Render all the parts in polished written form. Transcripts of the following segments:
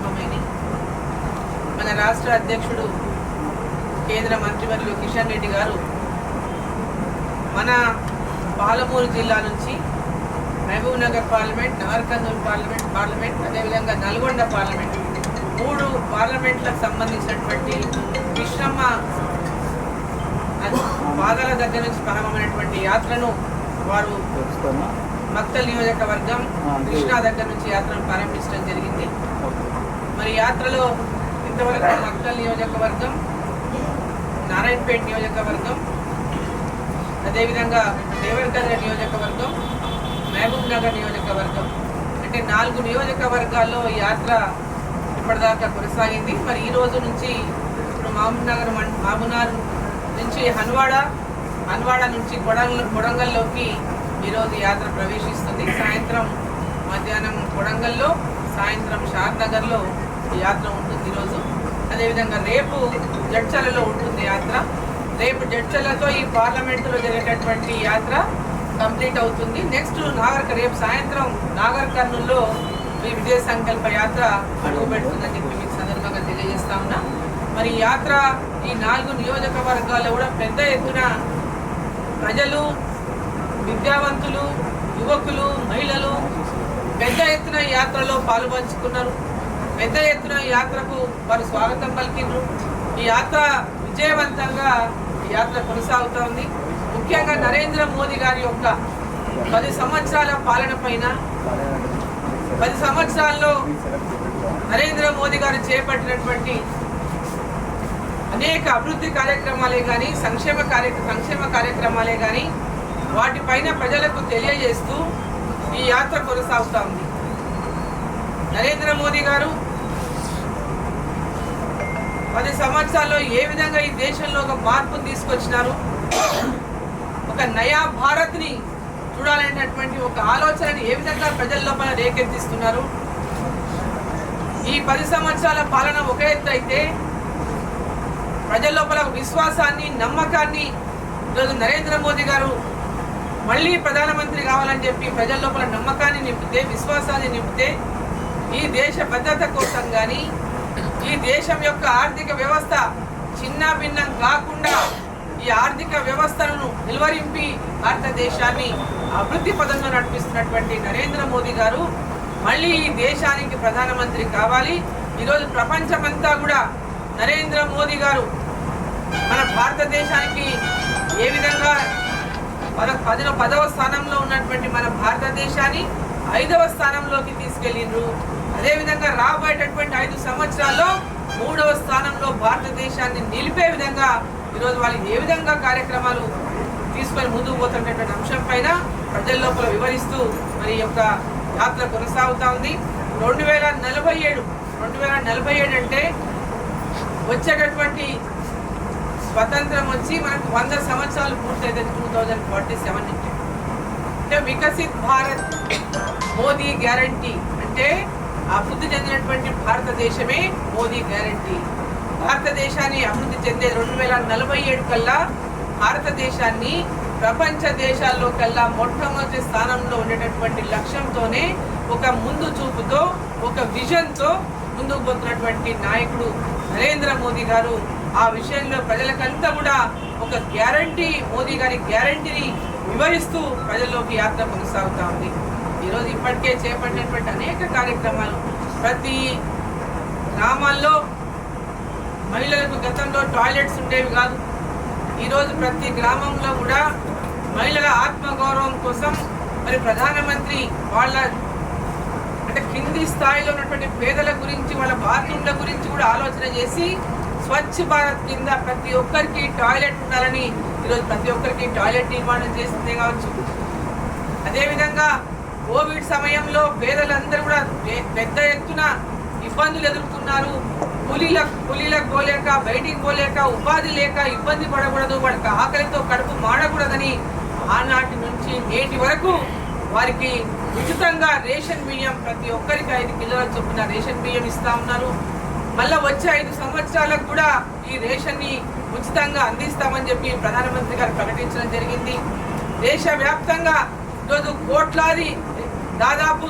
ప్రారంభమైంది. మన రాష్ట్ర అధ్యక్షుడు కేంద్ర మంత్రివర్యులు కిషన్ రెడ్డి గారు మన పాలమూరు జిల్లా నుంచి మహబూబ్ నగర్ పార్లమెంట్, నాగర్ కర్నూలు పార్లమెంట్ అదేవిధంగా నల్గొండ పార్లమెంట్ 3 పార్లమెంట్లకు సంబంధించినటువంటి విశ్రమ పాదాల దగ్గర నుంచి ప్రారంభమైనటువంటి యాత్రను వారు మక్తల్ నియోజకవర్గం కృష్ణా దగ్గర నుంచి యాత్రను ప్రారంభించడం జరిగింది. మరి యాత్రలో ఇంతవరకు మక్తల్ నియోజకవర్గం, నారాయణపేట నియోజకవర్గం, అదేవిధంగా దేవరకద్ర నియోజకవర్గం, మహబూబ్ నగర్ నియోజకవర్గం అంటే 4 నియోజకవర్గాల్లో ఈ యాత్ర ఇప్పటిదాకా కొనసాగింది. మరి ఈ రోజు నుంచి ఇప్పుడు మహబూబ్నగర్ నుంచి హన్వాడ నుంచి కొడంగల్లోకి ఈరోజు యాత్ర ప్రవేశిస్తుంది. సాయంత్రం మధ్యాహ్నం కొడంగల్లో, సాయంత్రం షాద్నగర్లో ఈ యాత్ర ఉంటుంది ఈరోజు. అదేవిధంగా రేపు జడ్చలలో ఉంటుంది యాత్ర. రేపు జడ్చలతో ఈ పార్లమెంటులో జరిగేటటువంటి యాత్ర కంప్లీట్ అవుతుంది. నెక్స్ట్ రేపు సాయంత్రం నాగర్ కర్నూల్లో ఈ విజయ సంకల్ప యాత్ర అడుగు పెడుతుందని చెప్పి మీకు సందర్భంగా తెలియజేస్తా ఉన్నా. మరి యాత్ర ఈ 4 నియోజకవర్గాల్లో కూడా పెద్ద ఎత్తున ప్రజలు, విద్యావంతులు, యువకులు, మహిళలు పెద్ద ఎత్తున యాత్రలో పాల్పంచుకున్నారు. పెద్ద ఎత్తున యాత్రకు వారు స్వాగతం పలికిండ్రు. ఈ యాత్ర విజయవంతంగా ఈ యాత్ర కొనసాగుతూ ఉంది. ముఖ్యంగా నరేంద్ర మోదీ గారి యొక్క 10 సంవత్సరాల పాలన పైన, 10 సంవత్సరాల్లో నరేంద్ర మోదీ గారు చేపట్టినటువంటి అనేక అభివృద్ధి కార్యక్రమాలే కానీ, సంక్షేమ కార్యక్రమాలే కానీ వాటిపైన ప్రజలకు తెలియజేస్తూ ఈ యాత్ర కొనసాగుతూ ఉంది. నరేంద్ర మోదీ గారు 10 సంవత్సరాల్లో ఏ విధంగా ఈ దేశంలో ఒక మార్పును తీసుకొచ్చినారు, ఒక నయా భారత్ని చూడాలనేటటువంటి ఒక ఆలోచనని ఏ విధంగా ప్రజల లోపల రేకెత్తిస్తున్నారు. ఈ 10 సంవత్సరాల పాలన ఒక ఎత్తు అయితే ప్రజల లోపల విశ్వాసాన్ని, నమ్మకాన్ని ఈరోజు నరేంద్ర మోదీ గారు మళ్ళీ ప్రధానమంత్రి కావాలని చెప్పి ప్రజల లోపల నమ్మకాన్ని నింపితే, విశ్వాసాన్ని నింపితే ఈ దేశ భద్రత కోసం కానీ, ఈ దేశం యొక్క ఆర్థిక వ్యవస్థ చిన్న భిన్నం కాకుండా ఈ ఆర్థిక వ్యవస్థలను నిలువరింపి భారతదేశాన్ని అభివృద్ధి పదంలో నడిపిస్తున్నటువంటి నరేంద్ర మోదీ గారు మళ్ళీ ఈ దేశానికి ప్రధానమంత్రి కావాలి. ఈరోజు ప్రపంచమంతా కూడా నరేంద్ర మోదీ గారు మన భారతదేశానికి ఏ విధంగా 10వ స్థానంలో ఉన్నటువంటి మన భారతదేశాన్ని 5వ స్థానంలోకి తీసుకెళ్ళిండ్రు. అదేవిధంగా రాబోయేటటువంటి 5 సంవత్సరాల్లో 3వ స్థానంలో భారతదేశాన్ని నిలిపే విధంగా ఈరోజు వాళ్ళు ఏ విధంగా కార్యక్రమాలు తీసుకొని ముందుకు పోతున్నటువంటి అంశం పైన ప్రజల లోపల వివరిస్తూ మరి యొక్క యాత్ర కొనసాగుతూ ఉంది. 2047 అంటే వచ్చేటటువంటి స్వతంత్రం వచ్చి మనకు 100 సంవత్సరాలు పూర్తయితే 2047 నుంచి అంటే వికసిత్ భారత్ మోదీ గ్యారంటీ అంటే అభివృద్ధి చెందినటువంటి భారతదేశమే మోదీ గ్యారంటీ. భారతదేశాన్ని అభివృద్ధి చెందే 2047 కల్లా భారతదేశాన్ని ప్రపంచ దేశాల్లో కల్లా మొట్టమొదటి స్థానంలో ఉండేటటువంటి లక్ష్యంతోనే ఒక ముందు చూపుతో, ఒక విజన్తో ముందుకు పోతున్నటువంటి నాయకుడు నరేంద్ర మోదీ గారు. ఆ విషయంలో ప్రజలకంతా కూడా ఒక గ్యారంటీ, మోదీ గారి గ్యారంటీని వివరిస్తూ ప్రజల్లోకి యాత్ర కొనసాగుతూ ఉంది. ఈరోజు ఇప్పటికే చేపట్టినటువంటి అనేక కార్యక్రమాలు, ప్రతి గ్రామాల్లో మహిళలకు గతంలో టాయిలెట్స్ ఉండేవి కాదు. ఈరోజు ప్రతి గ్రామంలో కూడా మహిళల ఆత్మగౌరవం కోసం మరి ప్రధానమంత్రి వాళ్ళ అంటే కింది స్థాయిలో ఉన్నటువంటి పేదల గురించి, వాళ్ళ బాత్రూమ్ల గురించి కూడా ఆలోచన చేసి స్వచ్ఛ భారత్ కింద ప్రతి ఒక్కరికి టాయిలెట్ ఉండాలని ఈరోజు ప్రతి ఒక్కరికి టాయిలెట్ నిర్మాణం చేసిందే కావచ్చు. అదేవిధంగా కోవిడ్ సమయంలో పేదలందరూ కూడా పెద్ద ఎత్తున ఇబ్బందులు ఎదుర్కొన్నారు. కూలీలకు పోలేక, బయటికి పోలేక, ఉపాధి లేక ఇబ్బంది పడకూడదు, వాళ్ళకి ఆకలితో కడుపు మాడకూడదని ఆనాటి నుంచి నేటి వరకు వారికి ఉచితంగా రేషన్ బియ్యం ప్రతి ఒక్కరికి 5 కిలోల చొప్పున రేషన్ బియ్యం ఇస్తా ఉన్నారు. మళ్ళీ వచ్చే 5 సంవత్సరాలకు కూడా ఈ రేషన్ని ఉచితంగా అందిస్తామని చెప్పి ప్రధానమంత్రి గారు ప్రకటించడం జరిగింది. దేశవ్యాప్తంగా ఈరోజు కోట్లాది దాదాపు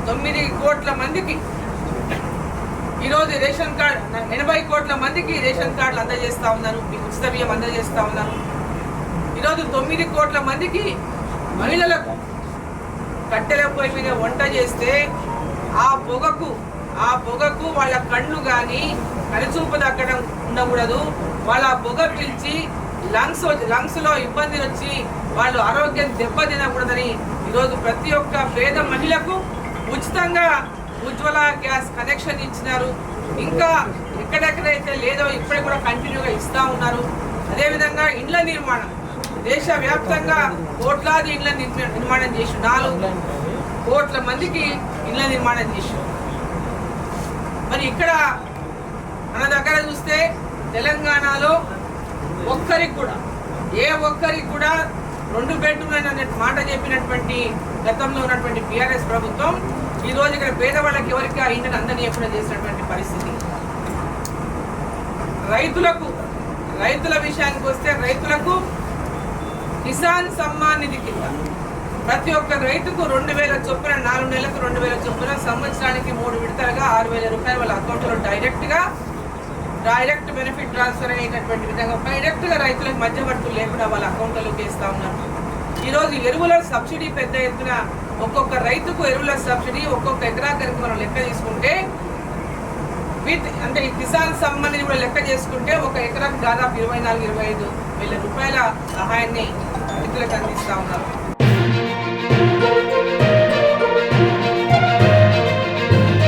9 కోట్ల మందికి ఈరోజు రేషన్ కార్డు 80 కోట్ల మందికి రేషన్ కార్డులు అందజేస్తా ఉన్నాను, ఉచిత బియ్యం అందజేస్తా ఉన్నాను. ఈరోజు 9 కోట్ల మందికి మహిళలకు కట్టెల పొయ్యి మీద వంట చేస్తే ఆ పొగకు వాళ్ళ కళ్ళు కానీ కనుచూపు దక్కడం ఉండకూడదు. వాళ్ళ పొగ పీల్చి లంగ్స్లో ఇబ్బంది వచ్చి వాళ్ళు ఆరోగ్యం దెబ్బతినకూడదని ఈరోజు ప్రతి ఒక్క పేద మహిళకు ఉచితంగా ఉజ్వల గ్యాస్ కనెక్షన్ ఇచ్చినారు. ఇంకా ఎక్కడెక్కడైతే లేదో ఇప్పుడే కూడా కంటిన్యూగా ఇస్తూ ఉన్నారు. అదేవిధంగా ఇండ్ల నిర్మాణం దేశవ్యాప్తంగా కోట్లాది ఇండ్ల నిర్మాణం చేసి 4 కోట్ల మందికి ఇండ్ల నిర్మాణం చేసి, మరి ఇక్కడ మన దగ్గర చూస్తే తెలంగాణలో ఏ ఒక్కరికి కూడా 2 బెడ్రూమ్లు అనే మాట చెప్పినటువంటి గతంలో ఉన్నటువంటి టీఆర్ఎస్ ప్రభుత్వం ఈరోజు ఇక్కడ పేదవాళ్ళకి ఎవరికి ఆ ఇంటిని అందనియకుండా చేసినటువంటి పరిస్థితి. రైతుల విషయానికి వస్తే రైతులకు కిసాన్ సమ్మాన్ నిధి కింద ప్రతి ఒక్క రైతుకు 2,000 చొప్పున 4 నెలలకు 2,000 చొప్పున సంవత్సరానికి 3 విడతలుగా 6,000 రూపాయలు వాళ్ళ అకౌంట్లో డైరెక్ట్ బెనిఫిట్ ట్రాన్స్ఫర్ అయినటువంటి విధంగా డైరెక్ట్గా రైతులకు మధ్యవర్తులు లేకుండా వాళ్ళ అకౌంట్లోకి వేస్తూ ఉన్నారు. ఈరోజు ఎరువుల సబ్సిడీ పెద్ద ఎత్తున ఒక్కొక్క రైతుకు ఎరువుల సబ్సిడీ ఒక్కొక్క ఎకరానికి మనం లెక్క తీసుకుంటే అంటే ఈ కిసాన్ సంబంధించి కూడా లెక్క చేసుకుంటే ఒక ఎకరాకు దాదాపు 24-25 వేల రూపాయల సహాయాన్ని రైతులకు అందిస్తూ ఉన్నారు.